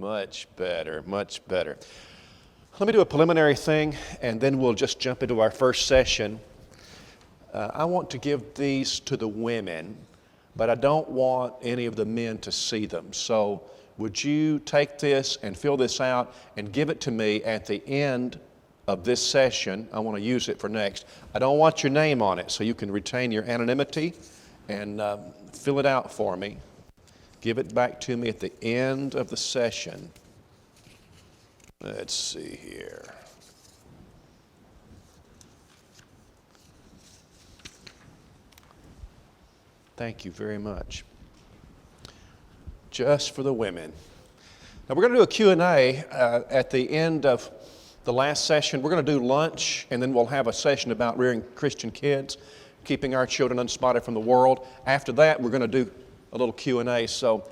Much better, much better. Let me do a preliminary thing, and then we'll just jump into our first session. I want to give these to the women, but I don't want any of the men to see them. So would you take this and fill this out and give it to me at the end of this session? I want to use it for next. I don't want your name on it, so you can retain your anonymity and fill it out for me. Give it back to me at the end of the session. Let's see here. Thank you very much. Just for the women. Now we're going to do a Q&A at the end of the last session. We're going to do lunch, and then we'll have a session about rearing Christian kids, keeping our children unspotted from the world. After that, we're going to do a little Q&A. So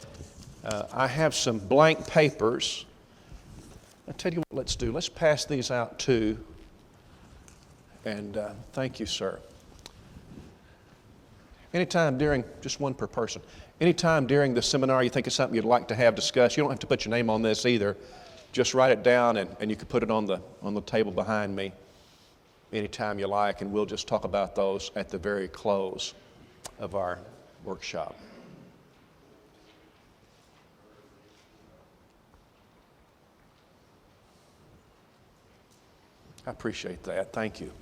I have some blank papers. I'll tell you what let's do. Let's pass these out too. And thank you, sir. Anytime during, just one per person, anytime during the seminar you think of something you'd like to have discussed, you don't have to put your name on this either. Just write it down and you can put it on the table behind me anytime you like, and we'll just talk about those at the very close of our workshop. I appreciate that. Thank you.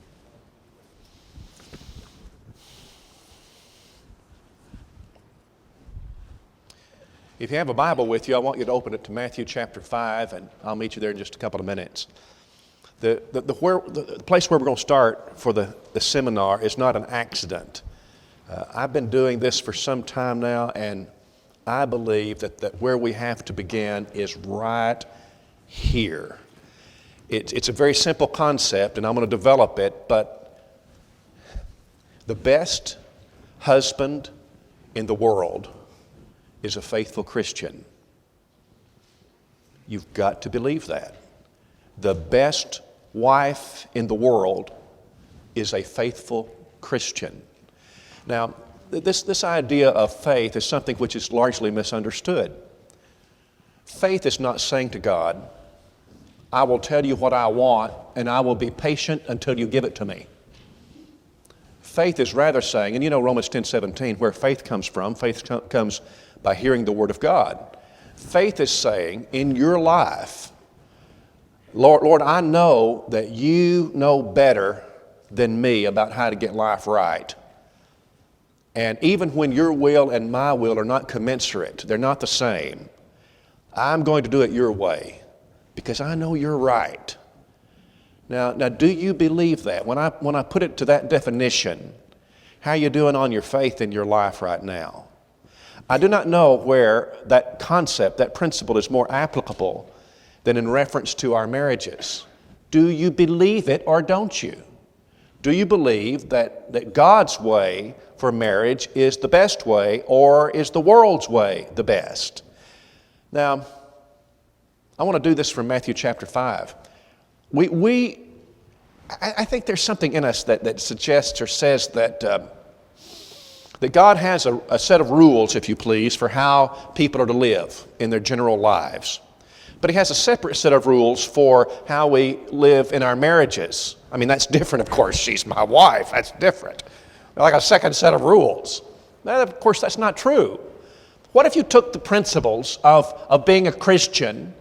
If you have a Bible with you, I want you to open it to Matthew chapter 5, and I'll meet you there in just a couple of minutes. The place where we're going to start for the seminar is not an accident. I've been doing this for some time now, and I believe that where we have to begin is right here. It's a very simple concept, and I'm going to develop it, but the best husband in the world is a faithful Christian. You've got to believe that. The best wife in the world is a faithful Christian. Now, this idea of faith is something which is largely misunderstood. Faith is not saying to God, I will tell you what I want, and I will be patient until you give it to me. Faith is rather saying, and you know Romans 10:17, where faith comes from, faith comes by hearing the Word of God. Faith is saying, in your life, Lord, I know that you know better than me about how to get life right. And even when your will and my will are not commensurate, they're not the same, I'm going to do it your way, because I know you're right. Now, do you believe that? When I put it to that definition, how you doing on your faith in your life right now? I do not know where that concept, that principle is more applicable than in reference to our marriages. Do you believe it or don't you? Do you believe that God's way for marriage is the best way, or is the world's way the best? Now, I want to do this from Matthew chapter 5. I think there's something in us that suggests or says that God has a set of rules, if you please, for how people are to live in their general lives. But He has a separate set of rules for how we live in our marriages. I mean, that's different, of course. She's my wife. That's different. Like a second set of rules. Now, of course, that's not true. What if you took the principles of being a Christian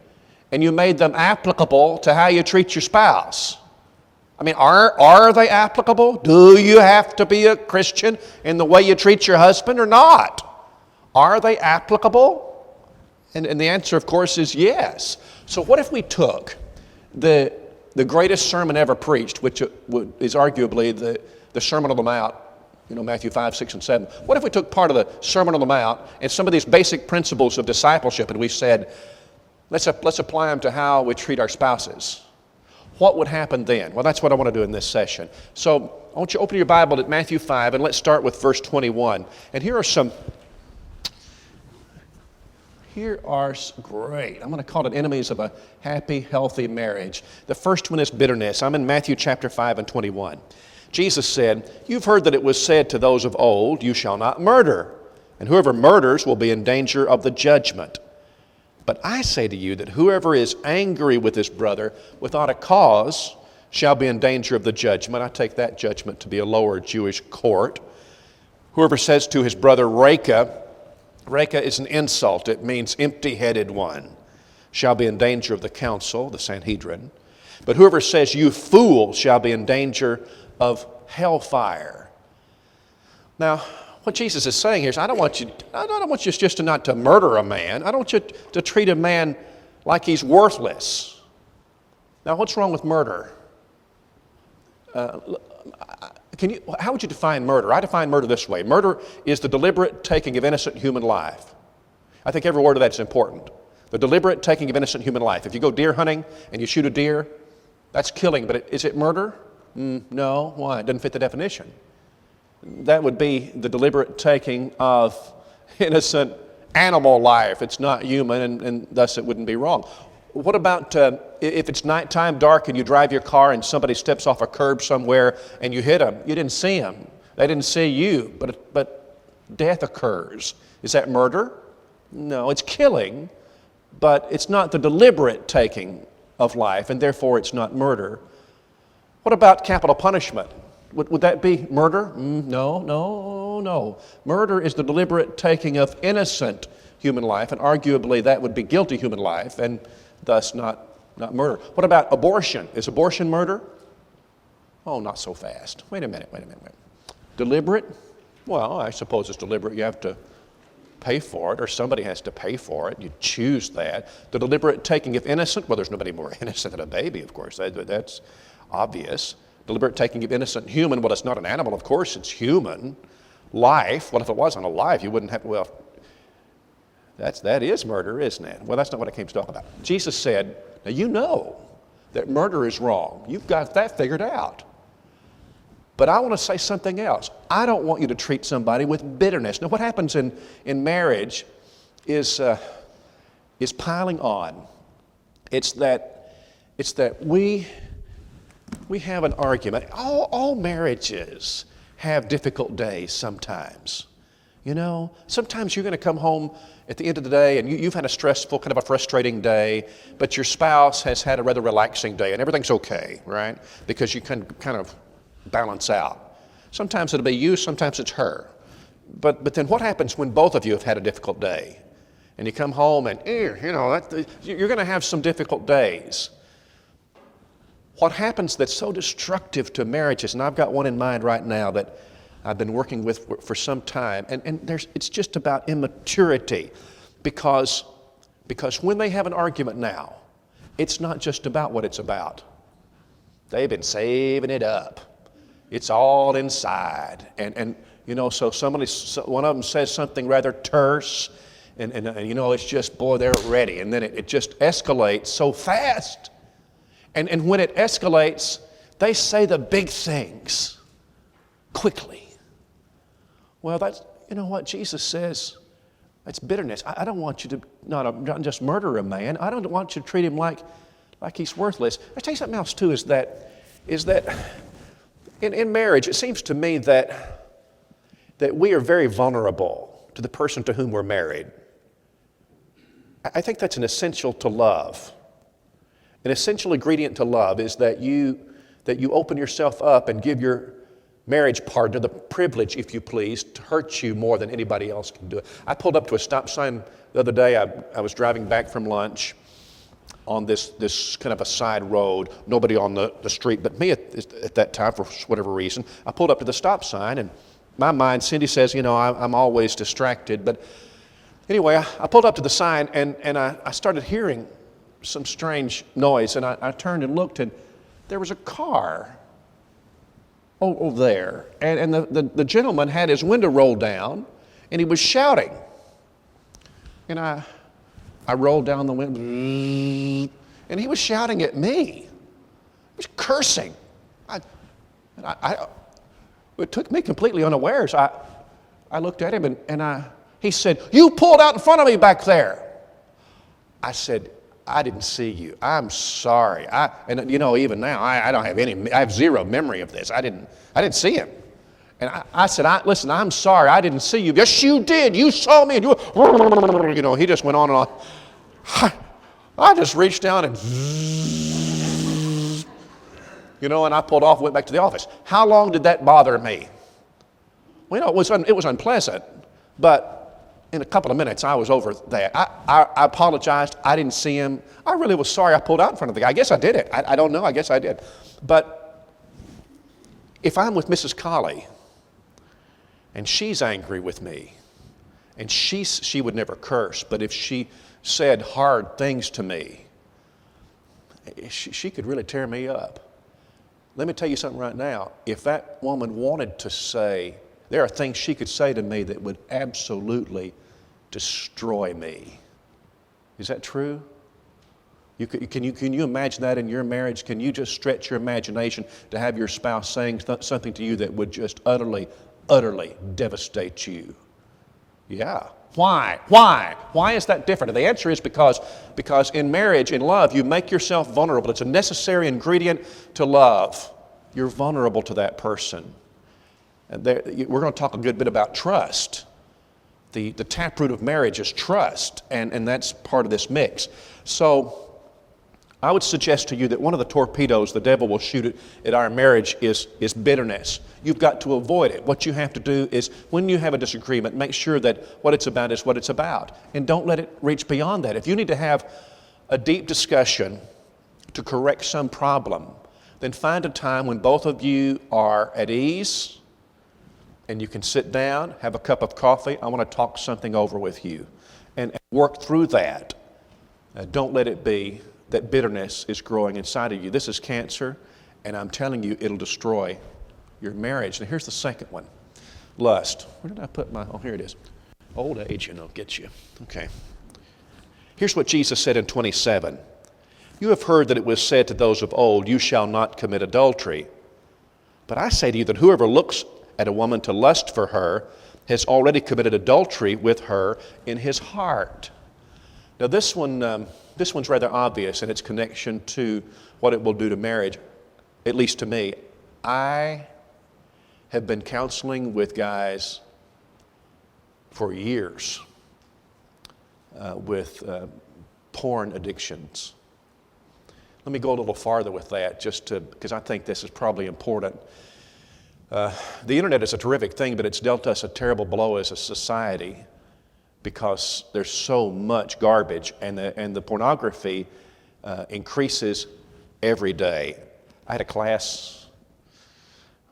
and you made them applicable to how you treat your spouse? I mean, are they applicable? Do you have to be a Christian in the way you treat your husband or not? Are they applicable? And the answer, of course, is yes. So what if we took the greatest sermon ever preached, which is arguably the Sermon on the Mount, Matthew 5, 6, and 7. What if we took part of the Sermon on the Mount and some of these basic principles of discipleship and we said, let's apply them to how we treat our spouses? What would happen then? Well, that's what I want to do in this session. So I want you to open your Bible at Matthew 5, and let's start with verse 21. And here are great. I'm going to call it enemies of a happy, healthy marriage. The first one is bitterness. I'm in Matthew chapter 5 and 21. Jesus said, "You've heard that it was said to those of old, 'You shall not murder, and whoever murders will be in danger of the judgment.' But I say to you that whoever is angry with his brother without a cause shall be in danger of the judgment. I take that judgment to be a lower Jewish court. Whoever says to his brother, Reka is an insult. It means empty-headed one, shall be in danger of the council, the Sanhedrin. But whoever says, you fool, shall be in danger of hellfire. Now, what Jesus is saying here is, I don't want you just to not to murder a man. I don't want you to treat a man like he's worthless. Now, what's wrong with murder? How would you define murder? I define murder this way. Murder is the deliberate taking of innocent human life. I think every word of that's important. The deliberate taking of innocent human life. If you go deer hunting and you shoot a deer, that's killing, but is it murder? No. Why? It doesn't fit the definition. That would be the deliberate taking of innocent animal life. It's not human, and thus it wouldn't be wrong. What about if it's nighttime, dark, and you drive your car and somebody steps off a curb somewhere and you hit them? You didn't see them. They didn't see you, but death occurs. Is that murder? No, it's killing, but it's not the deliberate taking of life, and therefore it's not murder. What about capital punishment? Would that be murder? No. Murder is the deliberate taking of innocent human life, and arguably that would be guilty human life, and thus not murder. What about abortion? Is abortion murder? Oh, not so fast. Wait a minute. Deliberate? Well, I suppose it's deliberate. You have to pay for it, or somebody has to pay for it. You choose that. The deliberate taking of innocent, well, there's nobody more innocent than a baby, of course. That's obvious. Deliberate taking of innocent human, well, it's not an animal, of course, it's human. Life, well, if it wasn't alive, you wouldn't have, well, that is murder, isn't it? Well, that's not what I came to talk about. Jesus said, now you know that murder is wrong. You've got that figured out. But I want to say something else. I don't want you to treat somebody with bitterness. Now, what happens in marriage is piling on. It's that we have an argument. All marriages have difficult days sometimes. You know, sometimes you're going to come home at the end of the day and you've had a stressful, kind of a frustrating day, but your spouse has had a rather relaxing day and everything's okay, right? Because you can kind of balance out. Sometimes it'll be you, sometimes it's her. But then what happens when both of you have had a difficult day? And you come home and, you're going to have some difficult days. What happens that's so destructive to marriages, and I've got one in mind right now that I've been working with for some time, and it's just about immaturity, because when they have an argument now, it's not just about what it's about. They've been saving it up. It's all inside, and so one of them says something rather terse, and it's just, boy, they're ready, and then it just escalates so fast. And when it escalates, they say the big things quickly. Well, that's, what Jesus says, that's bitterness. I don't want you to not just murder a man. I don't want you to treat him like he's worthless. I'll tell you something else too, is that in marriage, it seems to me that we are very vulnerable to the person to whom we're married. I think that's an essential to love. An essential ingredient to love is that you open yourself up and give your marriage partner the privilege, if you please, to hurt you more than anybody else can do it. I pulled up to a stop sign the other day. I was driving back from lunch on this kind of a side road, nobody on the street but me at that time for whatever reason. I pulled up to the stop sign, and my mind, Cindy says, I'm always distracted. But anyway, I pulled up to the sign, and I started hearing some strange noise, and I turned and looked, and there was a car over there, and the gentleman had his window rolled down, and he was shouting. And I rolled down the window, and he was shouting at me. He was cursing. It took me completely unawares. I looked at him, and he said, "You pulled out in front of me back there." I said, "I didn't see you. I'm sorry." Even now, I don't have I have zero memory of this. I didn't see him. And I said, "Listen, I'm sorry. I didn't see you." "Yes, you did. You saw me." And he just went on and on. I just reached down and, and I pulled off and went back to the office. How long did that bother me? Well, it was unpleasant, but in a couple of minutes, I was over that. I apologized. I didn't see him. I really was sorry I pulled out in front of the guy. I guess I did it. I don't know. I guess I did. But if I'm with Mrs. Colley and she's angry with me, and she would never curse, but if she said hard things to me, she could really tear me up. Let me tell you something right now. If that woman wanted to say, there are things she could say to me that would absolutely destroy me. Is that true? Can you imagine that in your marriage? Can you just stretch your imagination to have your spouse saying something to you that would just utterly devastate you? Yeah. Why? Why is that different? And the answer is because in marriage, in love, you make yourself vulnerable. It's a necessary ingredient to love. You're vulnerable to that person. And we're going to talk a good bit about trust. The taproot of marriage is trust, and that's part of this mix. So I would suggest to you that one of the torpedoes the devil will shoot at our marriage is bitterness. You've got to avoid it. What you have to do is, when you have a disagreement, make sure that what it's about is what it's about. And don't let it reach beyond that. If you need to have a deep discussion to correct some problem, then find a time when both of you are at ease and you can sit down, have a cup of coffee. I want to talk something over with you and work through that. Don't let it be that bitterness is growing inside of you. This is cancer, and I'm telling you, it'll destroy your marriage. Now, here's the second one. Lust. Where did I put my, oh, here it is. Old age, gets you. Okay. Here's what Jesus said in 27. You have heard that it was said to those of old, you shall not commit adultery. But I say to you that whoever looks at a woman to lust for her has already committed adultery with her in his heart. Now this one's rather obvious in its connection to what it will do to marriage, at least to me. I have been counseling with guys for years with porn addictions. Let me go a little farther with that, because I think this is probably important. The internet is a terrific thing, but it's dealt us a terrible blow as a society because there's so much garbage, and the pornography increases every day. I had a class,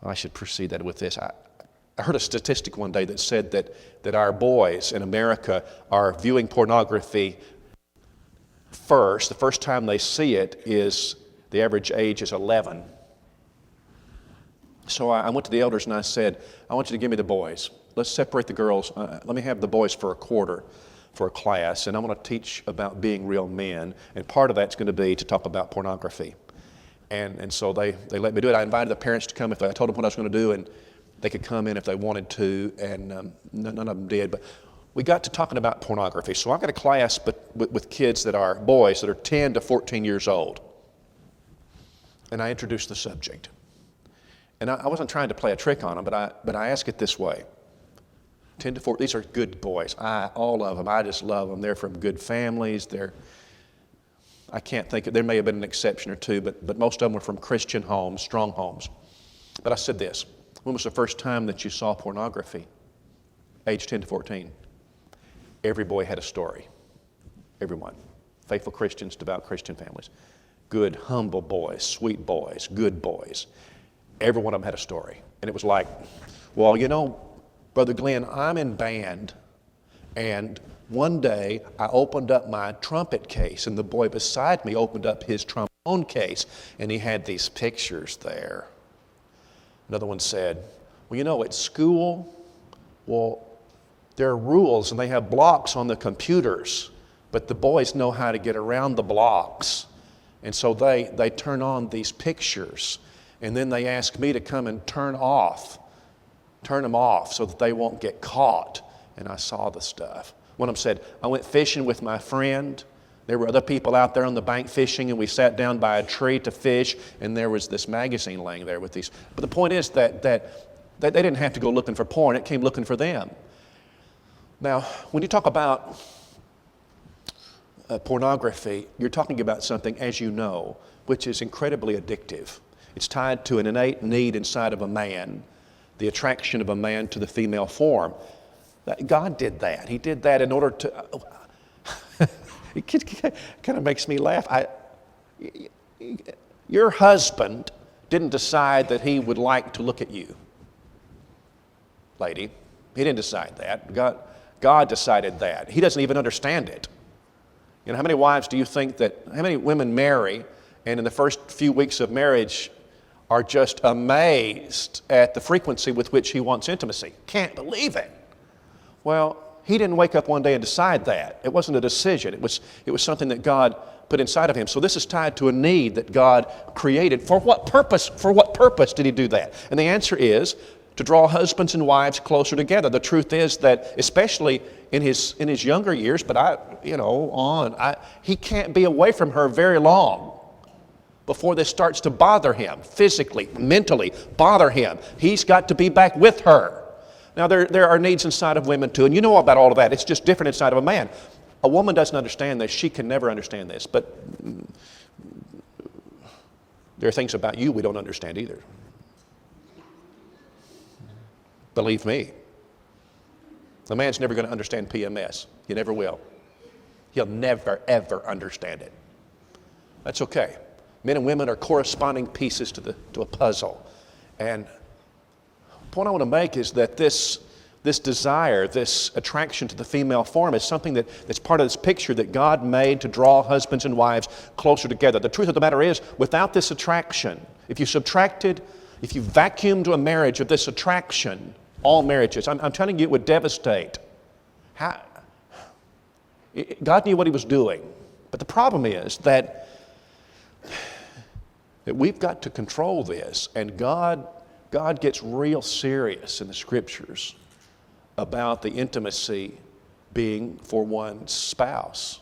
I should precede that with this. I heard a statistic one day that said that our boys in America are viewing pornography first. The first time they see it is, the average age is 11. So I went to the elders and I said, I want you to give me the boys. Let's separate the girls. Let me have the boys for a quarter for a class, and I'm going to teach about being real men, and part of that's going to be to talk about pornography. And so they let me do it. I invited the parents to come. I told them what I was going to do, and they could come in if they wanted to, and none of them did. But we got to talking about pornography. So I've got a class with kids that are boys that are 10 to 14 years old. And I introduced the subject. And I wasn't trying to play a trick on them, but I ask it this way. 10 to 14, these are good boys. All of them, I just love them. They're from good families. I can't think there may have been an exception or two, but most of them were from Christian homes, strong homes. But I said this, when was the first time that you saw pornography? Age 10 to 14. Every boy had a story. Everyone. Faithful Christians, devout Christian families. Good, humble boys, sweet boys, good boys. Every one of them had a story. And it was like, well, Brother Glenn, I'm in band, and one day I opened up my trumpet case, and the boy beside me opened up his trombone case, and he had these pictures there. Another one said, well, at school, there are rules, and they have blocks on the computers, but the boys know how to get around the blocks. And so they turn on these pictures, and then they ask me to come and turn them off so that they won't get caught. And I saw the stuff. One of them said, I went fishing with my friend. There were other people out there on the bank fishing, and we sat down by a tree to fish, and there was this magazine laying there with these. But the point is that they didn't have to go looking for porn. It came looking for them. Now, when you talk about pornography, you're talking about something, as you know, which is incredibly addictive. It's tied to an innate need inside of a man, the attraction of a man to the female form. God did that. He did that in order to... It kind of makes me laugh. Your husband didn't decide that he would like to look at you, lady. He didn't decide that. God decided that. He doesn't even understand it. You know, how many wives do you think how many women marry, and in the first few weeks of marriage are just amazed at the frequency with which he wants intimacy? Can't believe it. Well, he didn't wake up one day and decide that. It wasn't a decision. It was something that God put inside of him. So this is tied to a need that God created. For what purpose? For what purpose did he do that? And the answer is to draw husbands and wives closer together. The truth is that, especially in his younger years, but he can't be away from her very long before this starts to bother him, physically, mentally, bother him. He's got to be back with her. Now, there are needs inside of women too, and you know about all of that. It's just different inside of a man. A woman doesn't understand this. She can never understand this, but there are things about you we don't understand either. Believe me. The man's never going to understand PMS. He never will. He'll never, ever understand it. That's okay. Men and women are corresponding pieces to a puzzle. And the point I want to make is that this desire, this attraction to the female form is something that's part of this picture that God made to draw husbands and wives closer together. The truth of the matter is, without this attraction, if you vacuumed a marriage of this attraction, all marriages, I'm telling you, it would devastate. God knew what he was doing. But the problem is that we've got to control this, and God gets real serious in the Scriptures about the intimacy being for one's spouse,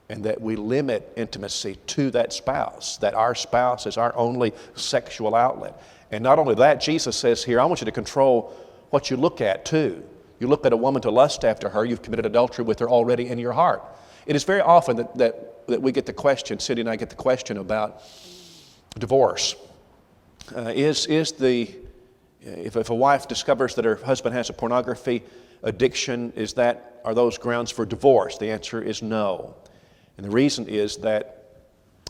and that we limit intimacy to that spouse, that our spouse is our only sexual outlet. And not only that, Jesus says here, I want you to control what you look at too. You look at a woman to lust after her, you've committed adultery with her already in your heart. It is very often that we get the question, Cindy and I get the question about divorce. If a wife discovers that her husband has a pornography addiction, are those grounds for divorce? The answer is no. And the reason is that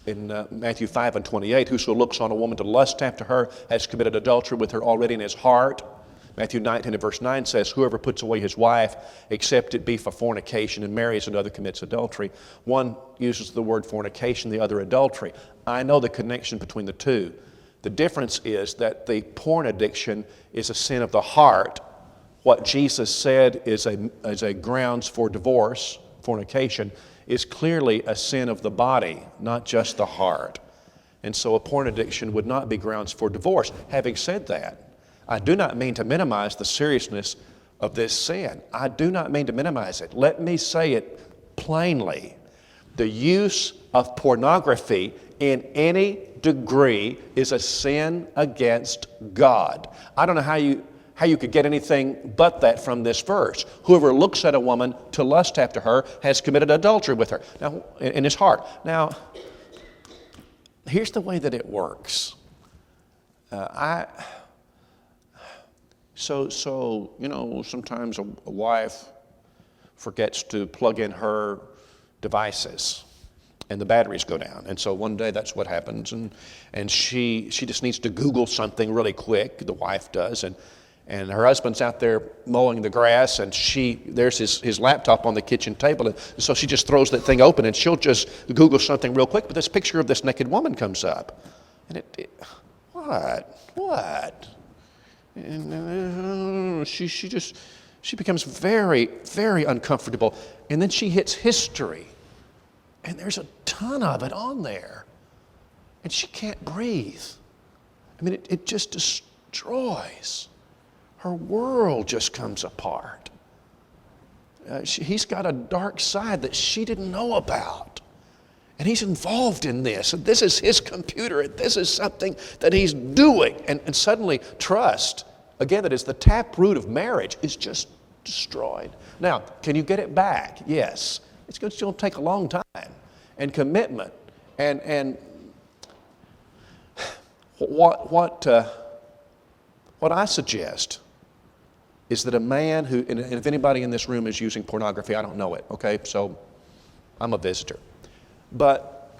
in Matthew 5:28, whoso looks on a woman to lust after her has committed adultery with her already in his heart. Matthew 19 and verse 9 says, whoever puts away his wife, except it be for fornication, and marries another commits adultery. One uses the word fornication, the other adultery. I know the connection between the two. The difference is that the porn addiction is a sin of the heart. What Jesus said is a grounds for divorce, fornication, is clearly a sin of the body, not just the heart. And so a porn addiction would not be grounds for divorce. Having said that, I do not mean to minimize the seriousness of this sin. I do not mean to minimize it. Let me say it plainly. The use of pornography in any degree is a sin against God. I don't know how you could get anything but that from this verse. Whoever looks at a woman to lust after her has committed adultery with her. Now, in his heart. Now, here's the way that it works. So sometimes a wife forgets to plug in her devices, and the batteries go down. And so one day that's what happens, and she just needs to Google something really quick, the wife does, and her husband's out there mowing the grass, and there's his laptop on the kitchen table, and so she just throws that thing open, and she'll just Google something real quick, but this picture of this naked woman comes up. And what? And she becomes very, very uncomfortable. And then she hits history. And there's a ton of it on there. And she can't breathe. I mean, it just destroys. Her world just comes apart. He's got a dark side that she didn't know about. And he's involved in this. And this is his computer. And this is something that he's doing. And suddenly trust, again, that is the taproot of marriage, is just destroyed. Now, can you get it back? Yes. It's going to take a long time and commitment. And what I suggest is that a man who, and if anybody in this room is using pornography, I don't know it, okay? So I'm a visitor. But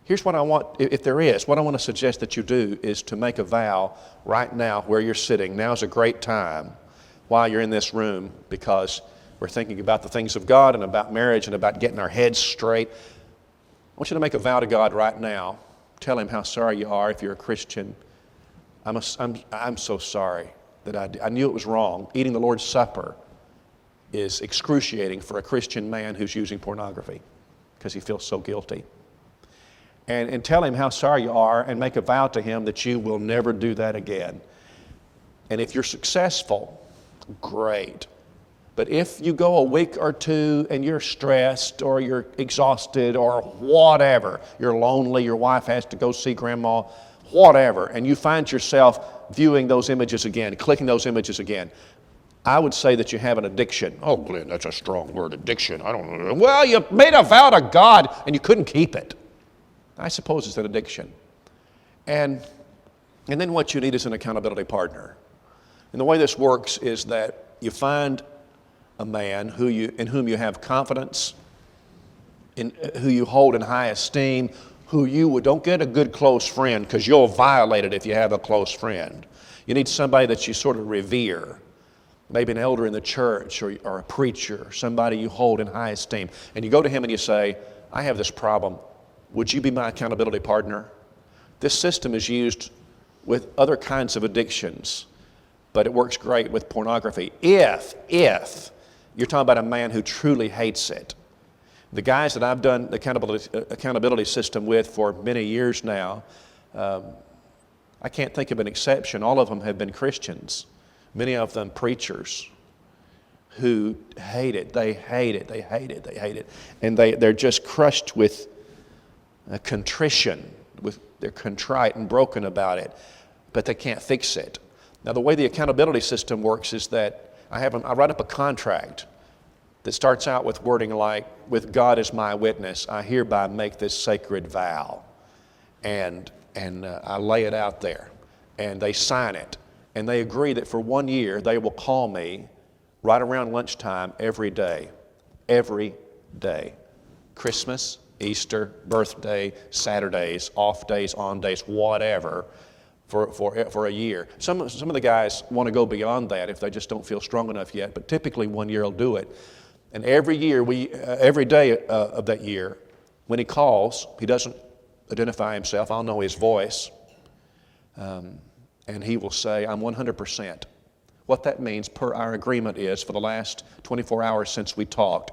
here's what I want, if there is, what I want to suggest that you do is to make a vow right now where you're sitting. Now's a great time while you're in this room, because we're thinking about the things of God and about marriage and about getting our heads straight. I want you to make a vow to God right now. Tell Him how sorry you are if you're a Christian. I'm so sorry that I knew it was wrong. Eating the Lord's Supper is excruciating for a Christian man who's using pornography because he feels so guilty. And tell Him how sorry you are and make a vow to Him that you will never do that again. And if you're successful, great. But if you go a week or two and you're stressed or you're exhausted or whatever, you're lonely, your wife has to go see grandma, whatever, and you find yourself viewing those images again, clicking those images again, I would say that you have an addiction. Oh, Glenn, that's a strong word, addiction. I don't know. Well, you made a vow to God and you couldn't keep it. I suppose it's an addiction. And then what you need is an accountability partner. And the way this works is that you find a man in whom you have confidence, in who you hold in high esteem, don't get a good close friend because you'll violate it if you have a close friend. You need somebody that you sort of revere, maybe an elder in the church or a preacher, somebody you hold in high esteem. And you go to him and you say, I have this problem. Would you be my accountability partner? This system is used with other kinds of addictions, but it works great with pornography. If you're talking about a man who truly hates it. The guys that I've done the accountability system with for many years now, I can't think of an exception. All of them have been Christians, many of them preachers who hate it. They hate it, they hate it, they hate it. And they're just crushed with contrition. They're contrite and broken about it, but they can't fix it. Now, the way the accountability system works is that I write up a contract that starts out with wording like, with God as my witness, I hereby make this sacred vow. And I lay it out there. And they sign it. And they agree that for 1 year, they will call me right around lunchtime every day. Every day. Christmas, Easter, birthday, Saturdays, off days, on days, whatever. For a year. Some of the guys want to go beyond that if they just don't feel strong enough yet, but typically 1 year will do it. And every day of that year, when he calls, he doesn't identify himself. I'll know his voice. And he will say, I'm 100%. What that means per our agreement is, for the last 24 hours since we talked,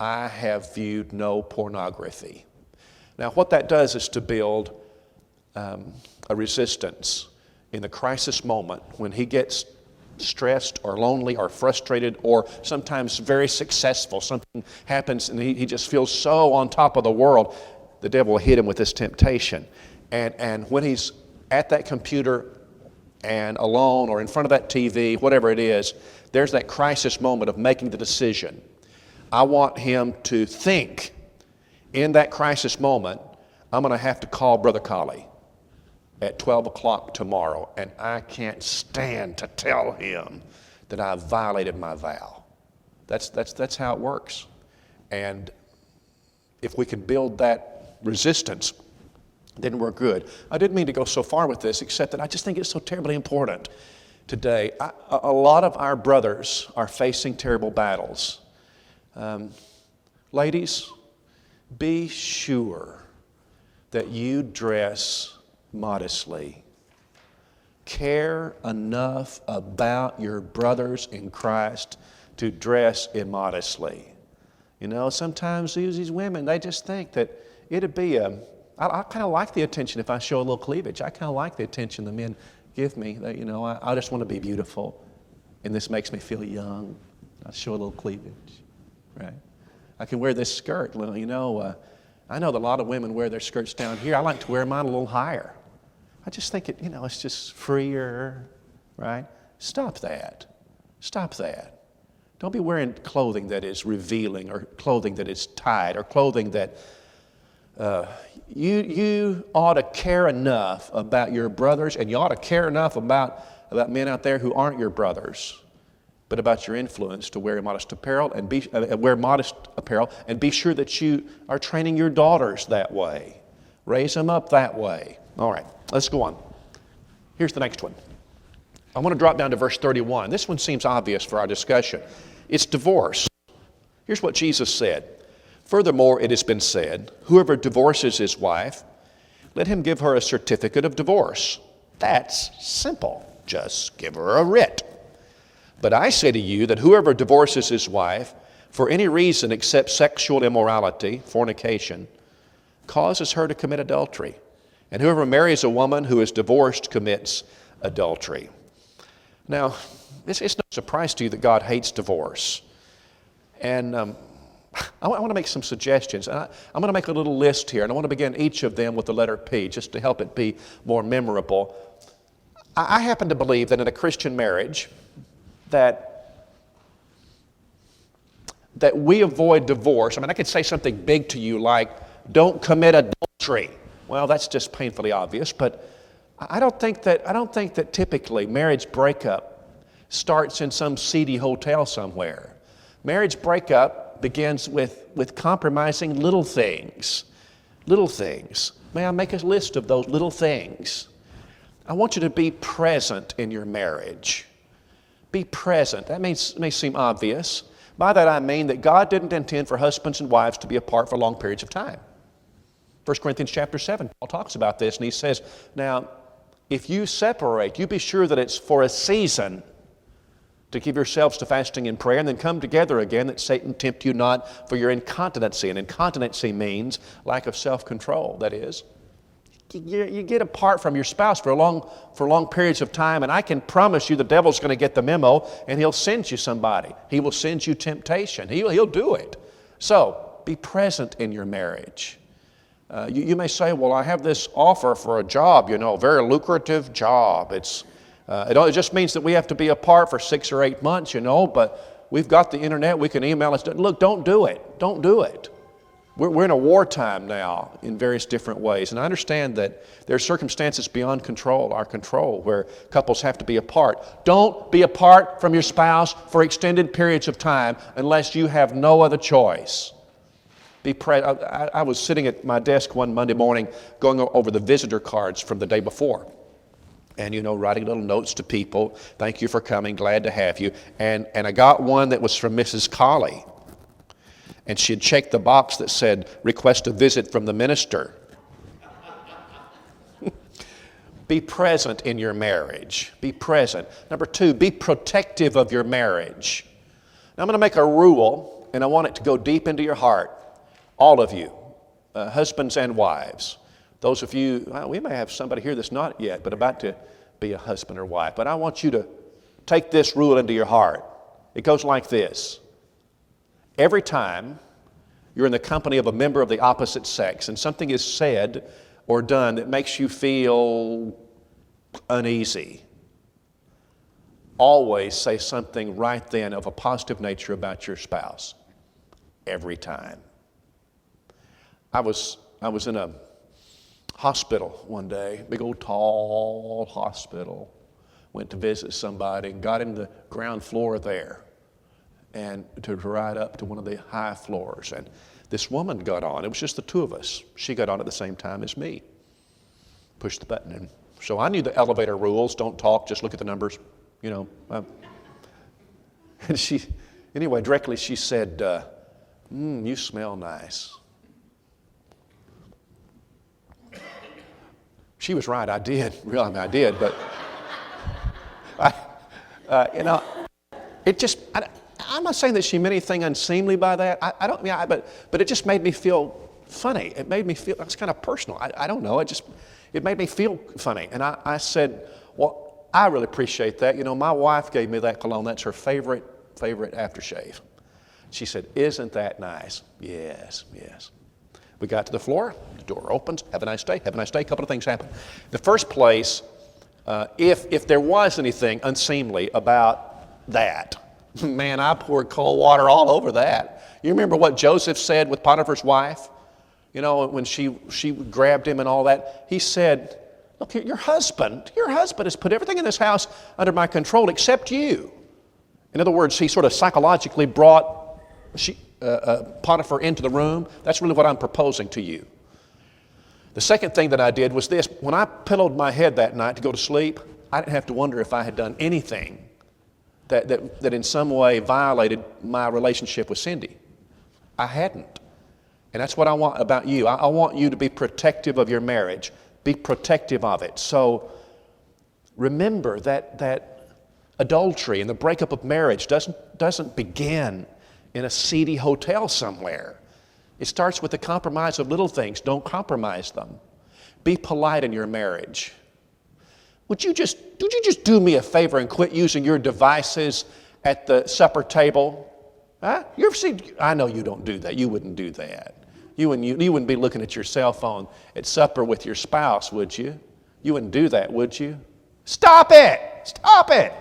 I have viewed no pornography. Now, what that does is to build a resistance in the crisis moment when he gets stressed or lonely or frustrated or sometimes very successful. Something happens and he just feels so on top of the world. The devil will hit him with this temptation. And when he's at that computer and alone or in front of that TV, whatever it is, there's that crisis moment of making the decision. I want him to think in that crisis moment, I'm going to have to call Brother Colley at 12 o'clock tomorrow, and I can't stand to tell him that I violated my vow. That's how it works. And if we can build that resistance, then we're good. I didn't mean to go so far with this, except that I just think it's so terribly important today. A lot of our brothers are facing terrible battles. Ladies, be sure that you dress modestly. Care enough about your brothers in Christ to dress immodestly. You know, sometimes these women, they just think that it'd be I kind of like the attention if I show a little cleavage. I kind of like the attention the men give me. That, you know, I just want to be beautiful, and this makes me feel young. I show a little cleavage, right? I can wear this skirt. Well, you know, I know that a lot of women wear their skirts down here. I like to wear mine a little higher. I just think it's just freer, right? Stop that. Stop that. Don't be wearing clothing that is revealing or clothing that is tight or clothing that you ought to care enough about your brothers, and you ought to care enough about men out there who aren't your brothers, but about your influence to wear modest apparel and be sure that you are training your daughters that way. Raise them up that way. All right, let's go on. Here's the next one. I want to drop down to verse 31. This one seems obvious for our discussion. It's divorce. Here's what Jesus said. Furthermore, it has been said, whoever divorces his wife, let him give her a certificate of divorce. That's simple. Just give her a writ. But I say to you that whoever divorces his wife for any reason except sexual immorality, fornication, causes her to commit adultery. And whoever marries a woman who is divorced commits adultery. Now, it's no surprise to you that God hates divorce. And I want to make some suggestions. I'm going to make a little list here, and I want to begin each of them with the letter P, just to help it be more memorable. I happen to believe that in a Christian marriage, that we avoid divorce. I mean, I could say something big to you like, don't commit adultery. Well, that's just painfully obvious, but I don't think that typically marriage breakup starts in some seedy hotel somewhere. Marriage breakup begins with compromising little things. Little things. May I make a list of those little things? I want you to be present in your marriage. Be present. That may seem obvious. By that I mean that God didn't intend for husbands and wives to be apart for long periods of time. 1 Corinthians chapter 7, Paul talks about this, and he says, now, if you separate, you be sure that it's for a season to give yourselves to fasting and prayer, and then come together again, that Satan tempt you not for your incontinency. And incontinency means lack of self-control, that is. You get apart from your spouse for long periods of time, and I can promise you the devil's going to get the memo, and he'll send you somebody. He will send you temptation. He'll do it. So, be present in your marriage. You may say, well, I have this offer for a job, a very lucrative job. It just means that we have to be apart for 6 or 8 months, but we've got the internet, we can email us. Look, don't do it. Don't do it. We're in a wartime now in various different ways. And I understand that there are circumstances beyond our control, where couples have to be apart. Don't be apart from your spouse for extended periods of time unless you have no other choice. I was sitting at my desk one Monday morning going over the visitor cards from the day before. And, writing little notes to people. Thank you for coming. Glad to have you. And I got one that was from Mrs. Colley. And she had checked the box that said, request a visit from the minister. Be present in your marriage. Be present. Number 2, be protective of your marriage. Now, I'm going to make a rule, and I want it to go deep into your heart. All of you, husbands and wives. Those of you, we may have somebody here that's not yet, but about to be a husband or wife. But I want you to take this rule into your heart. It goes like this. Every time you're in the company of a member of the opposite sex and something is said or done that makes you feel uneasy, always say something right then of a positive nature about your spouse. Every time. I was in a hospital one day, big old tall hospital. Went to visit somebody and got in the ground floor there and to ride up to one of the high floors. And this woman got on. It was just the two of us. She got on at the same time as me. Pushed the button. And so I knew the elevator rules. Don't talk, just look at the numbers. And directly she said, you smell nice. She was right, I did. Really, I did, but it just, I'm not saying that she meant anything unseemly by that. But it just made me feel funny. It made me feel, it's kind of personal. I don't know, it made me feel funny. And I said, well, I really appreciate that. My wife gave me that cologne. That's her favorite aftershave. She said, isn't that nice? Yes. We got to the floor, the door opens, have a nice day, a couple of things happen. The first place, if there was anything unseemly about that, Man, I poured cold water all over that. You remember what Joseph said with Potiphar's wife? You know, when she grabbed him and all that, he said, look, your husband has put everything in this house under my control except you. In other words, he sort of psychologically brought Potiphar into the room. That's really what I'm proposing to you. The second thing that I did was this. When I pillowed my head that night to go to sleep, I didn't have to wonder if I had done anything that in some way violated my relationship with Cindy. I hadn't. And that's what I want about you. I want you to be protective of your marriage. Be protective of it. So remember that adultery and the breakup of marriage doesn't begin in a seedy hotel somewhere. It starts with the compromise of little things. Don't compromise them. Be polite in your marriage. Would you just do me a favor and quit using your devices at the supper table? Huh? You ever see? I know you don't do that. You wouldn't do that. You wouldn't be looking at your cell phone at supper with your spouse, would you? You wouldn't do that, would you? Stop it! Stop it!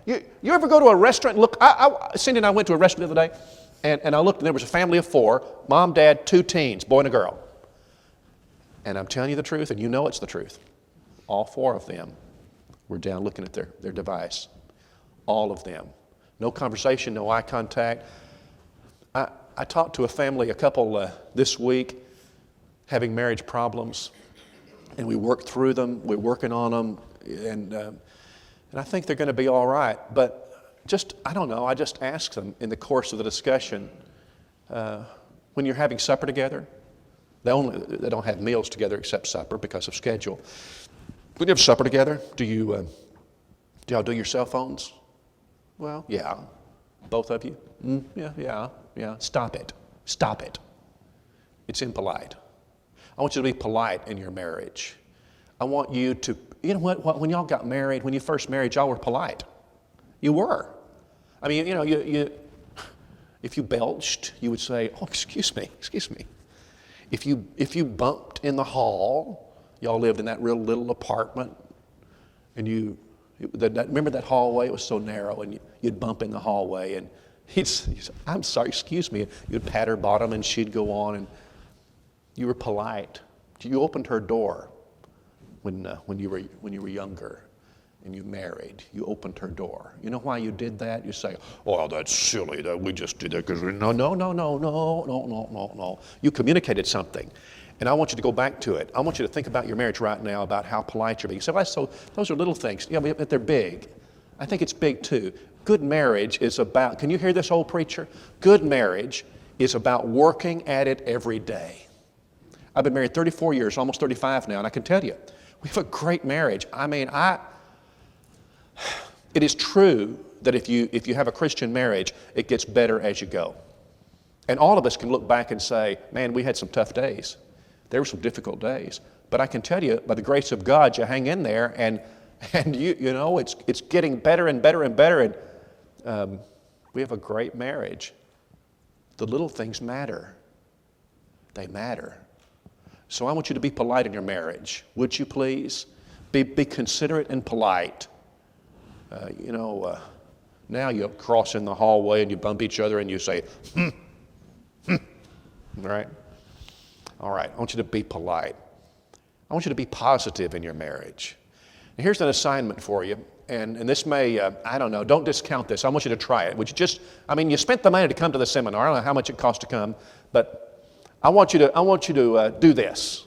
You ever go to a restaurant and look? Cindy and I went to a restaurant the other day, and I looked, and there was a family of 4, mom, dad, 2 teens, boy and a girl. And I'm telling you the truth, and you know it's the truth. All 4 of them were down looking at their device. All of them. No conversation, no eye contact. I talked to a couple this week having marriage problems, and we worked through them. We're working on them, and I think they're going to be all right. But I don't know, I just asked them in the course of the discussion, when you're having supper together, they don't have meals together except supper because of schedule. When you have supper together, do y'all do your cell phones? Well, yeah. Both of you? Yeah. Stop it. Stop it. It's impolite. I want you to be polite in your marriage. I want you to, you know what, when y'all got married, when you first married, y'all were polite. You were. I mean, you know, if you belched, you would say, oh, excuse me. If you bumped in the hall, y'all lived in that real little apartment, and remember that hallway? It was so narrow, and you'd bump in the hallway, and he'd say, I'm sorry, excuse me. You'd pat her bottom, and she'd go on, and you were polite. You opened her door when you were younger, and you married. You opened her door. You know why you did that? You say, "Oh, that's silly. That we just did that because no." You communicated something. And I want you to go back to it. I want you to think about your marriage right now, about how polite you're being. So those are little things. Yeah, but they're big. I think it's big too. Good marriage is about, can you hear this old preacher? Good marriage is about working at it every day. I've been married 34 years, almost 35 now, and I can tell you, we have a great marriage. I mean, it is true that if you have a Christian marriage, it gets better as you go. And all of us can look back and say, man, we had some tough days. There were some difficult days. But I can tell you, by the grace of God, you hang in there, and you know, it's getting better and better and better, and we have a great marriage. The little things matter. They matter. So I want you to be polite in your marriage. Would you please? Be considerate and polite. Now you cross in the hallway and you bump each other and you say, All right? All right, I want you to be polite. I want you to be positive in your marriage. And here's an assignment for you, and this may, I don't know, don't discount this. I want you to try it. Would you you spent the money to come to the seminar. I don't know how much it costs to come, but I want you to do this.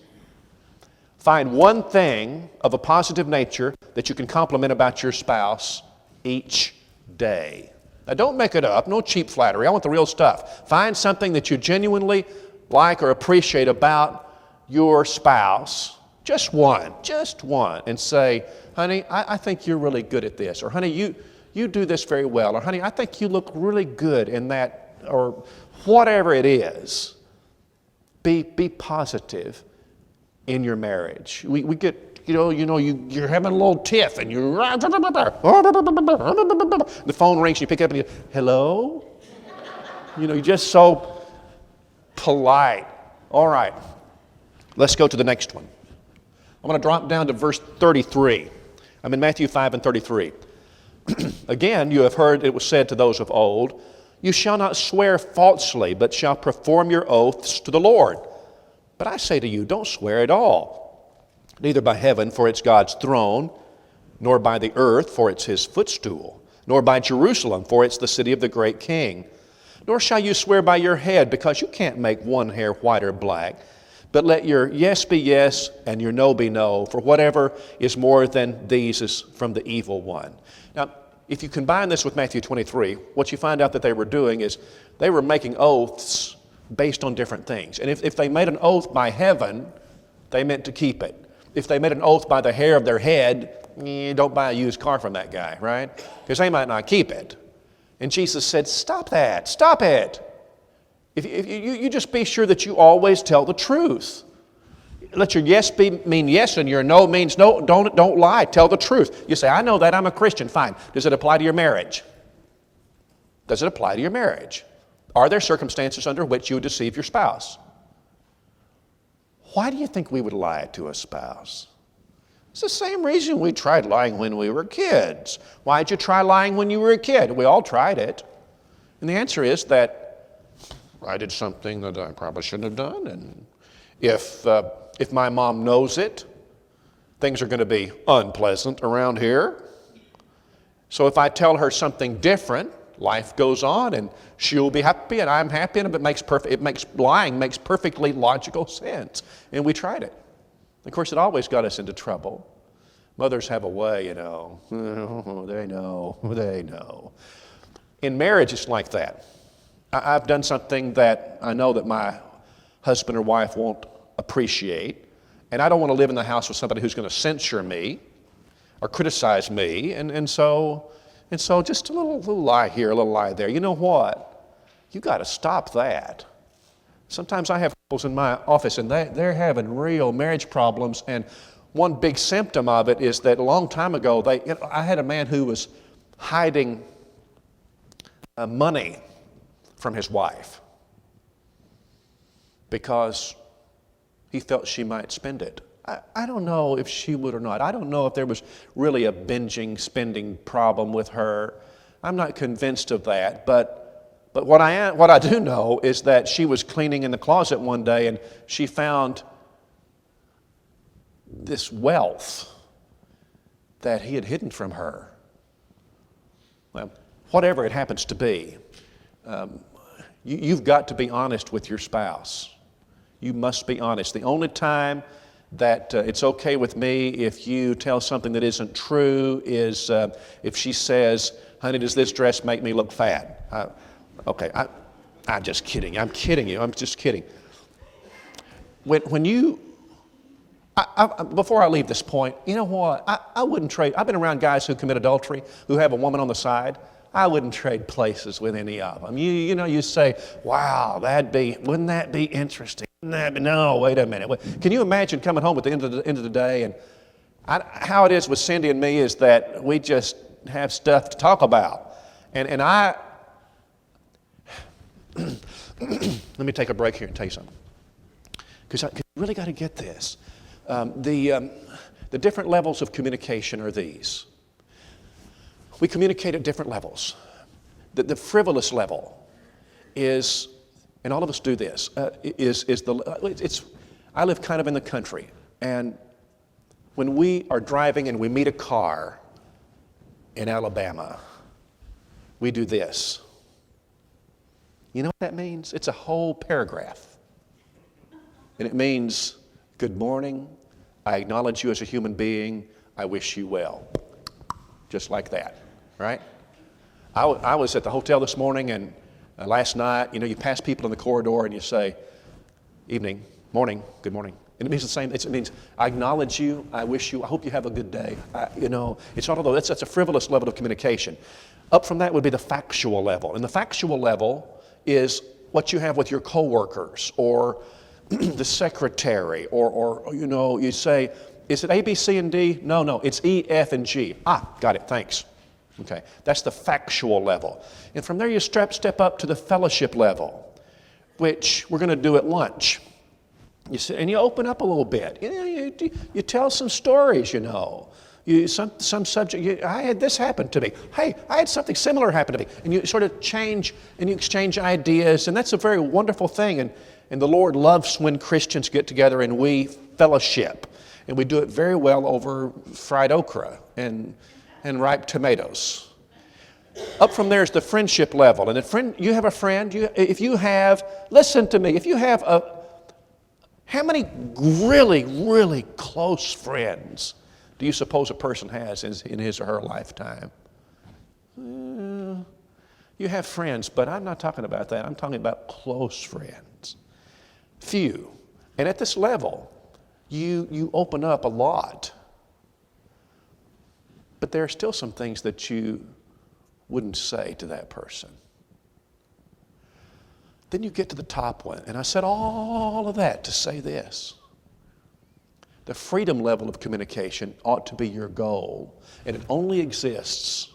Find one thing of a positive nature that you can compliment about your spouse each day. Now, don't make it up. No cheap flattery. I want the real stuff. Find something that you genuinely like or appreciate about your spouse. Just one, and say, honey, I think you're really good at this. Or, honey, you do this very well. Or, honey, I think you look really good in that, or whatever it is. Be positive in your marriage. We get, you're having a little tiff, and the phone rings, and you pick up, and you, hello? You're just so polite. All right, let's go to the next one. I'm going to drop down to verse 33. I'm in Matthew 5 and 33. Again, you have heard it was said to those of old, you shall not swear falsely, but shall perform your oaths to the Lord. But I say to you, don't swear at all, neither by heaven, for it's God's throne, nor by the earth, for it's his footstool, nor by Jerusalem, for it's the city of the great king. Nor shall you swear by your head, because you can't make one hair white or black. But let your yes be yes, and your no be no, for whatever is more than these is from the evil one. Now, if you combine this with Matthew 23, what you find out that they were doing is they were making oaths based on different things. And if they made an oath by heaven, they meant to keep it. If they made an oath by the hair of their head, don't buy a used car from that guy, right? Because they might not keep it. And Jesus said, stop that, stop it. If you just be sure that you always tell the truth. Let your yes mean yes and your no means no. Don't lie. Tell the truth. You say, I know that. I'm a Christian. Fine. Does it apply to your marriage? Does it apply to your marriage? Are there circumstances under which you would deceive your spouse? Why do you think we would lie to a spouse? It's the same reason we tried lying when we were kids. Why did you try lying when you were a kid? We all tried it. And the answer is that I did something that I probably shouldn't have done, and if my mom knows it, things are going to be unpleasant around here. So if I tell her something different, life goes on, and she'll be happy, and I'm happy, and lying makes perfectly logical sense. And we tried it. Of course, it always got us into trouble. Mothers have a way, you know. They know. In marriage, it's like that. I've done something that I know that my husband or wife won't appreciate, and I don't want to live in the house with somebody who's going to censure me or criticize me, and so just a little lie here, a little lie there. You know what? You got to stop that. Sometimes I have couples in my office, and they're having real marriage problems, and one big symptom of it is that a long time ago, I had a man who was hiding money from his wife because he felt she might spend it. I don't know if she would or not. I don't know if there was really a binging, spending problem with her. I'm not convinced of that, but what I do know is that she was cleaning in the closet one day and she found this wealth that he had hidden from her. Well, whatever it happens to be, you've got to be honest with your spouse. You must be honest. The only time that it's okay with me if you tell something that isn't true is if she says, honey, does this dress make me look fat? I'm just kidding. I'm kidding you. I'm just kidding. Before I leave this point, you know what? I wouldn't trade. I've been around guys who commit adultery, who have a woman on the side. I wouldn't trade places with any of them. You say, wow, wouldn't that be interesting? No, wait a minute. Can you imagine coming home at the end of the day, and how it is with Cindy and me is that we just have stuff to talk about. And I, let me take a break here and tell you something. Because you really got to get this. The different levels of communication are these. We communicate at different levels. The frivolous level is, and all of us do this, I live kind of in the country, and when we are driving and we meet a car in Alabama, we do this. You know what that means? It's a whole paragraph. And it means, good morning, I acknowledge you as a human being, I wish you well. Just like that, right? I was at the hotel this morning and last night, you pass people in the corridor and you say, evening, morning, good morning. And it means the same. It means I acknowledge you, I wish you, I hope you have a good day. It's not although that's a frivolous level of communication. Up from that would be the factual level. And the factual level is what you have with your coworkers or the secretary or you say, is it A, B, C, and D? No, it's E, F, and G. Got it, thanks. Okay, that's the factual level. And from there you step up to the fellowship level, which we're going to do at lunch. You sit and you open up a little bit. You tell some stories, Some subject, I had this happen to me. Hey, I had something similar happen to me. And you sort of change and you exchange ideas, and that's a very wonderful thing. And the Lord loves when Christians get together and we fellowship. And we do it very well over fried okra and ripe tomatoes. Up from there is the friendship level. And you have a friend, listen to me, how many really, really close friends do you suppose a person has in his or her lifetime? You have friends, but I'm not talking about that. I'm talking about close friends. Few. And at this level, you open up a lot. But there are still some things that you wouldn't say to that person. Then you get to the top one, and I said all of that to say this. The freedom level of communication ought to be your goal, and it only exists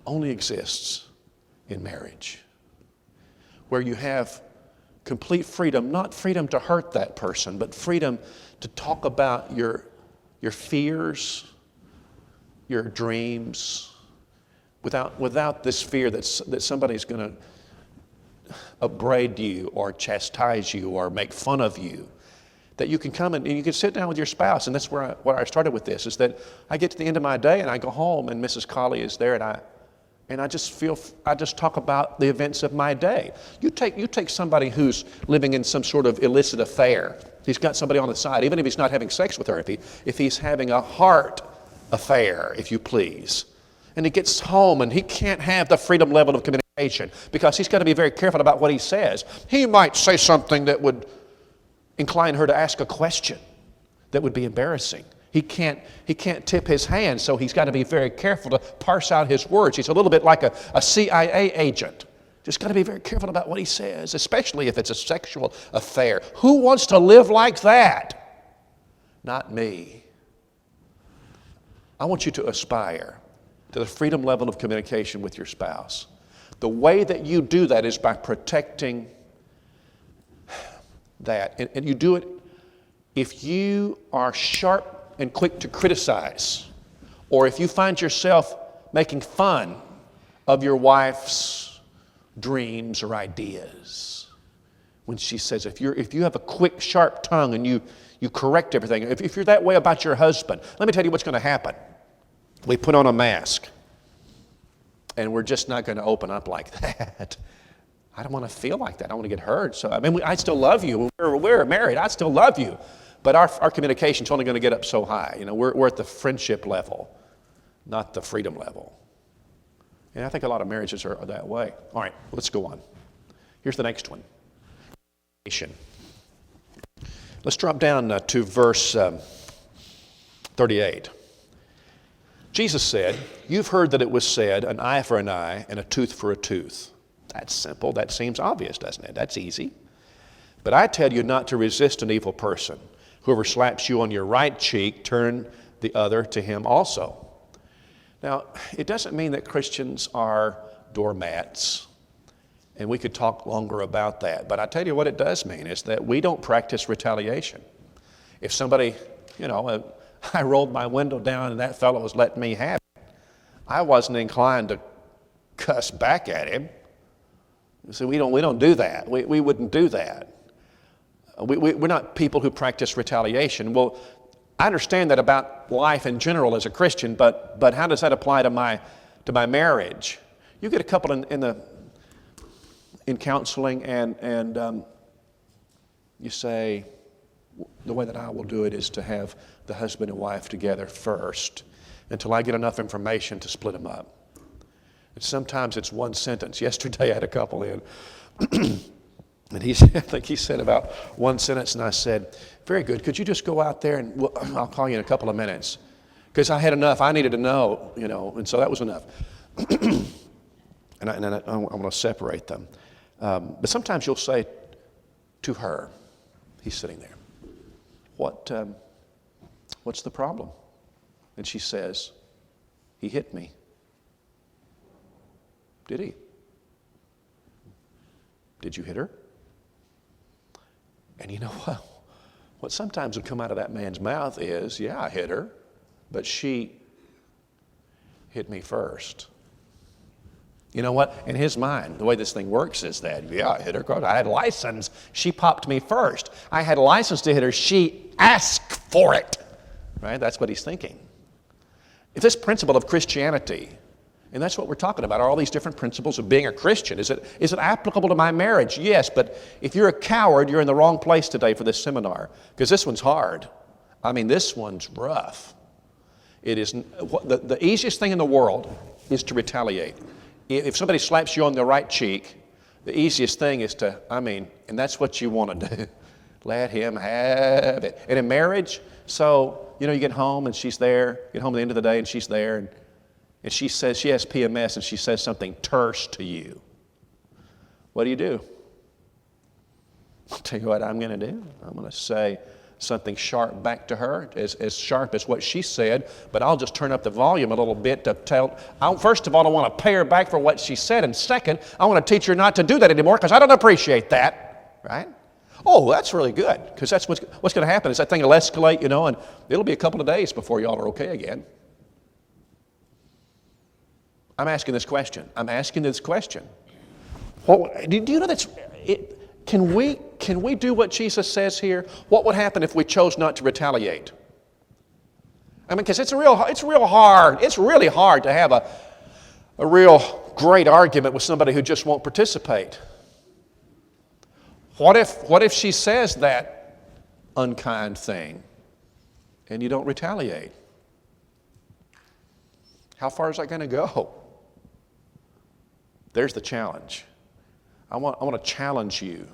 in marriage, where you have complete freedom, not freedom to hurt that person, but freedom to talk about your fears, your dreams, without this fear that somebody's going to upbraid you or chastise you or make fun of you. That you can come and you can sit down with your spouse, and that's where I started with this, is that I get to the end of my day and I go home and Mrs. Colley is there, and I just talk about the events of my day. You take somebody who's living in some sort of illicit affair. He's got somebody on the side, even if he's not having sex with her, if he's having a heart affair, if you please. And he gets home and he can't have the freedom level of communication because he's got to be very careful about what he says. He might say something that would incline her to ask a question that would be embarrassing. He can't tip his hand, so he's got to be very careful to parse out his words. He's a little bit like a CIA agent. Just got to be very careful about what he says, especially if it's a sexual affair. Who wants to live like that? Not me. I want you to aspire to the freedom level of communication with your spouse. The way that you do that is by protecting that. And you do it if you are sharp and quick to criticize, or if you find yourself making fun of your wife's dreams or ideas. When she says, if you have a quick, sharp tongue and you correct everything, if you're that way about your husband, let me tell you what's going to happen. We put on a mask, and we're just not going to open up like that. I don't want to feel like that. I don't want to get hurt. So, I still love you. We're married. I still love you. But our communication's only going to get up so high. We're at the friendship level, not the freedom level. And I think a lot of marriages are that way. All right, let's go on. Here's the next one. Let's drop down to verse 38. Jesus said, "You've heard that it was said, an eye for an eye and a tooth for a tooth." That's simple. That seems obvious, doesn't it? That's easy. "But I tell you not to resist an evil person. Whoever slaps you on your right cheek, turn the other to him also." Now, it doesn't mean that Christians are doormats, and we could talk longer about that. But I tell you what it does mean is that we don't practice retaliation. If somebody, I rolled my window down and that fellow was letting me have it, I wasn't inclined to cuss back at him. So we don't do that. We wouldn't do that. We're not people who practice retaliation. Well, I understand that about life in general as a Christian, but how does that apply to my marriage? You get a couple in counseling, and you say, the way that I will do it is to have the husband and wife together first until I get enough information to split them up. And sometimes it's one sentence. Yesterday I had a couple in, and I think he said about one sentence, and I said, "Very good. Could you just go out there and I'll call you in a couple of minutes," because I had enough. I needed to know, and so that was enough. and I want to separate them. But sometimes you'll say to her, he's sitting there, "What's the problem?" And she says, "He hit me." "Did he? Did you hit her?" And you know what sometimes will come out of that man's mouth is, "Yeah, I hit her. but she hit me first. You know what? In his mind, the way this thing works is that, yeah, I hit her because I had a license. She popped me first. I had a license to hit her. She asked for it. Right? That's what he's thinking. If this principle of Christianity, and that's what we're talking about, are all these different principles of being a Christian. Is it applicable to my marriage? Yes, but if you're a coward, you're in the wrong place today for this seminar, because this one's hard. I mean, this one's rough. It is the easiest thing in the world is to retaliate. If somebody slaps you on the right cheek, the easiest thing is to, and that's what you want to do. Let him have it. And in marriage, so, you get home and she's there, get home at the end of the day and she's there, and she says, she has PMS and she says something terse to you. What do? I'll tell you what I'm going to do. I'm going to say something sharp back to her, as sharp as what she said, but I'll just turn up the volume a little bit to tell. First of all, I want to pay her back for what she said, and second, I want to teach her not to do that anymore because I don't appreciate that, right? Oh, that's really good, because that's what's going to happen is that thing will escalate, and it'll be a couple of days before y'all are okay again. I'm asking this question. Do you know that's it? Can we do what Jesus says here? What would happen if we chose not to retaliate? Because it's really hard to have a real great argument with somebody who just won't participate. What if she says that unkind thing and you don't retaliate? How far is that going to go? There's the challenge. I want to challenge you.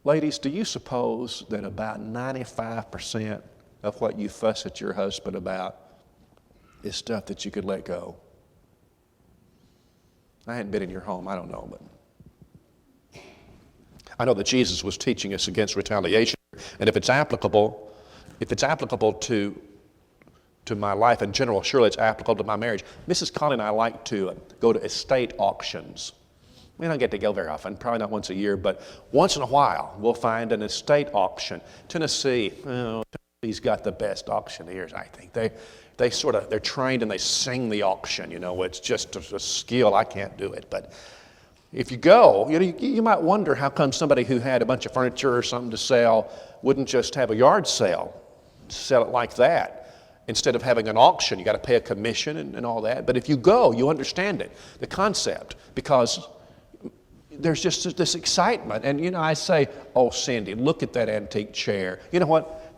Ladies, do you suppose that about 95% of what you fuss at your husband about is stuff that you could let go? I hadn't been in your home, I don't know, but I know that Jesus was teaching us against retaliation, and if it's applicable to my life in general, surely it's applicable to my marriage. Mrs. Colley and I like to go to estate auctions. We don't get to go very often, probably not once a year, but once in a while we'll find an estate auction. Tennessee's got the best auctioneers, I think. They're trained and they sing the auction, it's just a skill. I can't do it, but if you go, you might wonder how come somebody who had a bunch of furniture or something to sell wouldn't just have a yard sale, sell it like that. Instead of having an auction, you got to pay a commission and all that. But if you go, you understand it, the concept, because there's just this excitement. And, I say, oh, Cindy, look at that antique chair. You know what?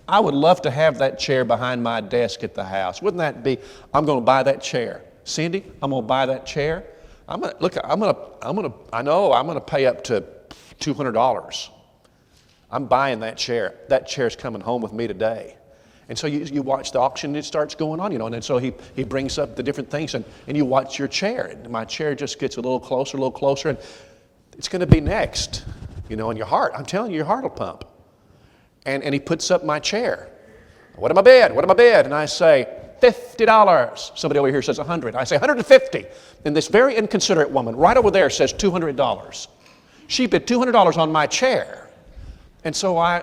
I would love to have that chair behind my desk at the house. Wouldn't that be? I'm going to buy that chair. Cindy, I'm going to buy that chair. I'm going to pay up to $200. I'm buying that chair. That chair's coming home with me today. And so you watch the auction and it starts going on, and then so he brings up the different things and you watch your chair. And my chair just gets a little closer, and it's going to be next, and your heart, I'm telling you, your heart will pump. And he puts up my chair. What am I bid? And I say, $50. Somebody over here says $100. I say $150. And this very inconsiderate woman right over there says $200. She bid $200 on my chair. And so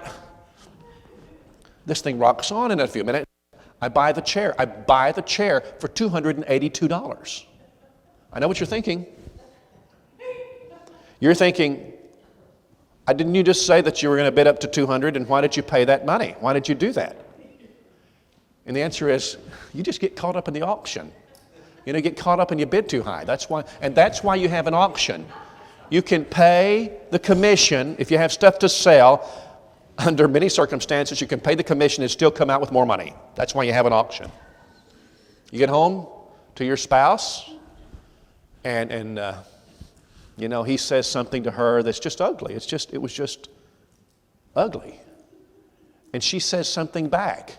this thing rocks on in a few minutes. I buy the chair for $282. I know what you're thinking. You're thinking, didn't you just say that you were going to bid up to $200, and why did you pay that money? Why did you do that? And the answer is, you just get caught up in the auction. You get caught up and you bid too high. That's why you have an auction. You can pay the commission if you have stuff to sell. Under many circumstances, you can pay the commission and still come out with more money. That's why you have an auction. You get home to your spouse, and he says something to her that's just ugly. It was just ugly. And she says something back,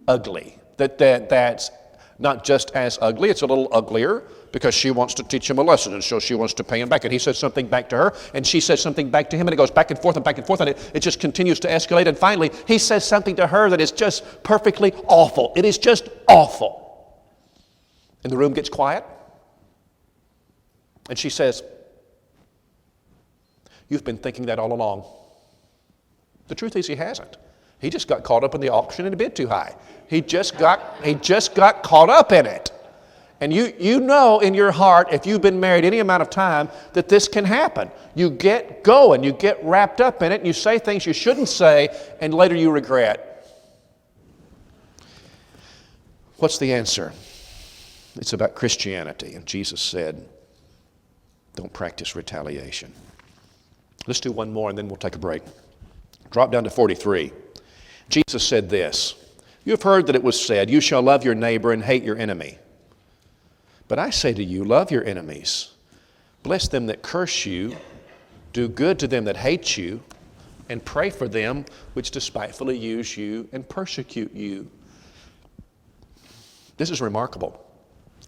ugly. That's not just as ugly, it's a little uglier, because she wants to teach him a lesson, and so she wants to pay him back. And he says something back to her, and she says something back to him, and it goes back and forth, and it just continues to escalate. And finally, he says something to her that is just perfectly awful. It is just awful. And the room gets quiet, and she says, "You've been thinking that all along." The truth is, he hasn't. He just got caught up in the auction and bid too high. He just got caught up in it. And you know in your heart, if you've been married any amount of time, that this can happen. You get going, you get wrapped up in it, and you say things you shouldn't say, and later you regret. What's the answer? It's about Christianity. And Jesus said, don't practice retaliation. Let's do one more and then we'll take a break. Drop down to 43. Jesus said this, you have heard that it was said, you shall love your neighbor and hate your enemy. But I say to you, love your enemies. Bless them that curse you. Do good to them that hate you. And pray for them which despitefully use you and persecute you. This is remarkable.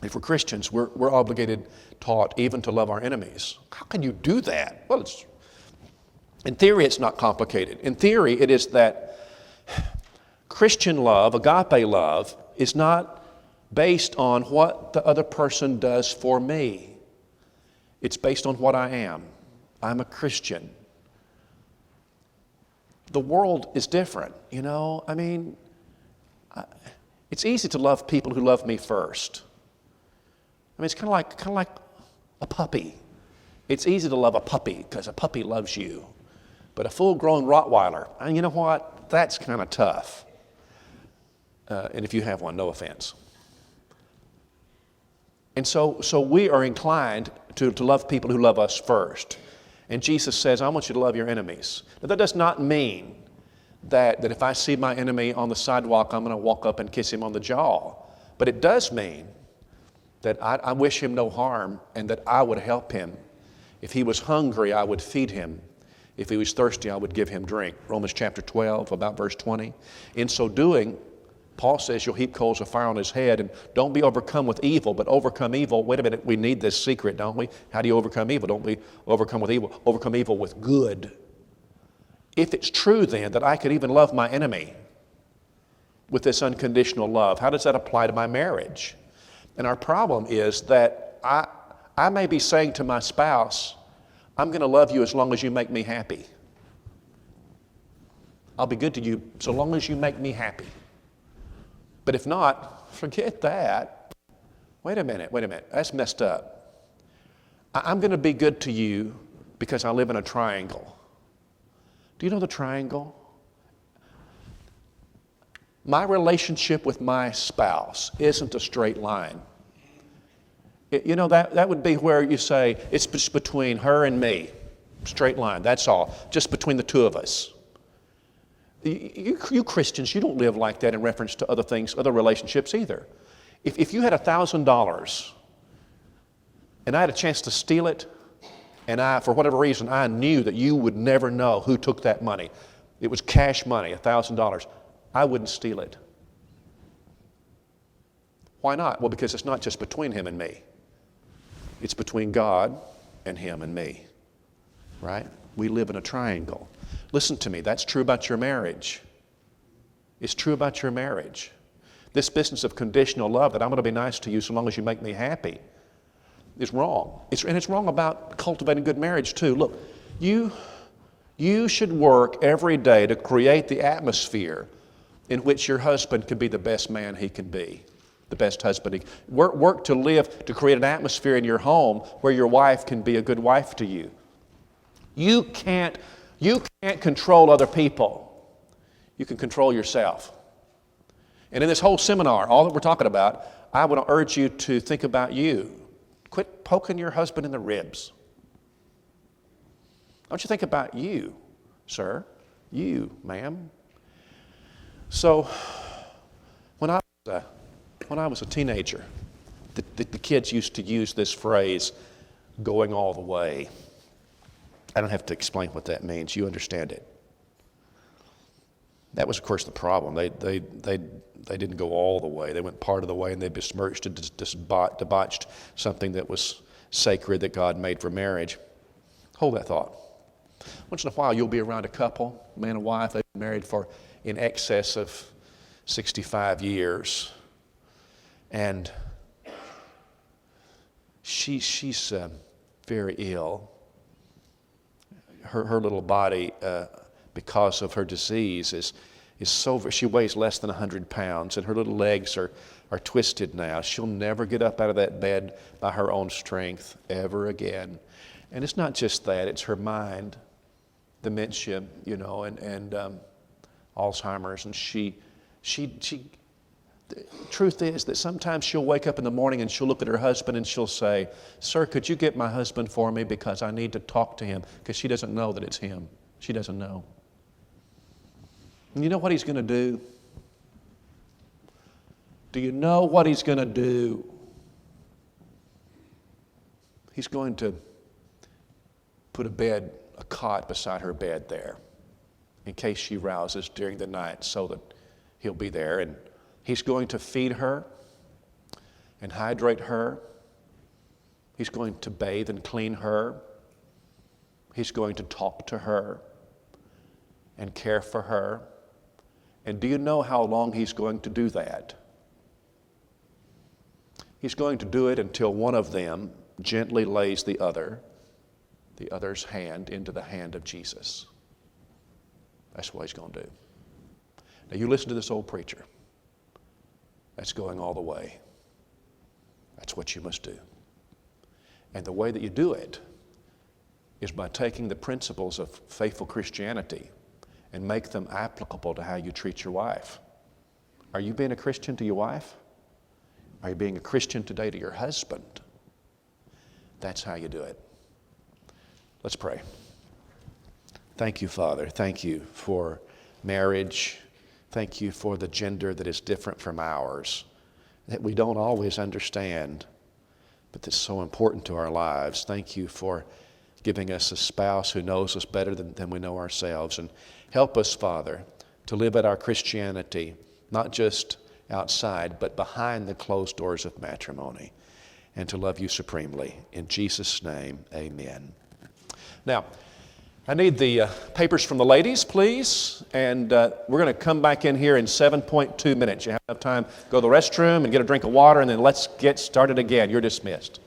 If we're Christians, we're obligated, taught even to love our enemies. How can you do that? Well, in theory, it's not complicated. In theory, it is that Christian love, agape love, is not based on what the other person does for me. It's based on what I am. I'm a Christian. The world is different, you know. I mean, it's easy to love people who love me first. I mean, it's kind of like a puppy. It's easy to love a puppy because a puppy loves you. But a full-grown Rottweiler, and you know what? That's kind of tough. And if you have one, no offense. And so we are inclined to love people who love us first. And Jesus says, I want you to love your enemies. Now, that does not mean that if I see my enemy on the sidewalk, I'm going to walk up and kiss him on the jaw. But it does mean that I wish him no harm and that I would help him. If he was hungry, I would feed him. If he was thirsty, I would give him drink. Romans chapter 12, about verse 20. In so doing, Paul says you'll heap coals of fire on his head, and don't be overcome with evil, but overcome evil. Wait a minute, we need this secret, don't we? How do you overcome evil? Don't we overcome with evil? Overcome evil with good. If it's true then that I could even love my enemy with this unconditional love, how does that apply to my marriage? And our problem is that I may be saying to my spouse, I'm going to love you as long as you make me happy. I'll be good to you so long as you make me happy. But if not, forget that. Wait a minute, that's messed up. I'm going to be good to you because I live in a triangle. Do you know the triangle? My relationship with my spouse isn't a straight line. You know, that would be where you say, it's just between her and me. Straight line, that's all. Just between the two of us. You Christians, you don't live like that in reference to other things, other relationships either. If you had $1,000 and I had a chance to steal it, and for whatever reason, I knew that you would never know who took that money. It was cash money, $1,000. I wouldn't steal it. Why not? Well, because it's not just between him and me. It's between God and him and me, right? We live in a triangle. Listen to me, that's true about your marriage. It's true about your marriage. This business of conditional love, that I'm going to be nice to you so long as you make me happy, is wrong. And it's wrong about cultivating good marriage too. Look, you should work every day to create the atmosphere in which your husband can be the best man he can be. The best husband. Work to live, to create an atmosphere in your home where your wife can be a good wife to you. You can't control other people. You can control yourself. And in this whole seminar, all that we're talking about, I want to urge you to think about you. Quit poking your husband in the ribs. I want you to think about you, sir. You, ma'am. So, when I was a teenager, the kids used to use this phrase, going all the way. I don't have to explain what that means. You understand it. That was, of course, the problem. They didn't go all the way. They went part of the way, and they besmirched and debauched something that was sacred that God made for marriage. Hold that thought. Once in a while, you'll be around a couple, man and wife. They've been married for in excess of 65 years. And she's very ill. Her little body, because of her disease, is so, she weighs less than 100 pounds, and her little legs are twisted now. She'll never get up out of that bed by her own strength ever again. And it's not just that, it's her mind, dementia, and Alzheimer's. And the truth is that sometimes she'll wake up in the morning and she'll look at her husband and she'll say, "Sir, could you get my husband for me because I need to talk to him," because she doesn't know that it's him. She doesn't know. And you know what he's going to do? Do you know what he's going to do? He's going to put a cot beside her bed there in case she rouses during the night so that he'll be there. And he's going to feed her and hydrate her. He's going to bathe and clean her. He's going to talk to her and care for her. And do you know how long he's going to do that? He's going to do it until one of them gently lays the other's hand into the hand of Jesus. That's what he's going to do. Now you listen to this old preacher. That's going all the way. That's what you must do. And the way that you do it is by taking the principles of faithful Christianity and make them applicable to how you treat your wife. Are you being a Christian to your wife? Are you being a Christian today to your husband? That's how you do it. Let's pray. Thank you, Father. Thank you for marriage. Thank you for the gender that is different from ours, that we don't always understand, but that's so important to our lives. Thank you for giving us a spouse who knows us better than we know ourselves. And help us, Father, to live out our Christianity, not just outside, but behind the closed doors of matrimony, and to love you supremely. In Jesus' name, amen. Now, I need the papers from the ladies, please, and we're going to come back in here in 7.2 minutes. You have enough time to go to the restroom and get a drink of water, and then let's get started again. You're dismissed.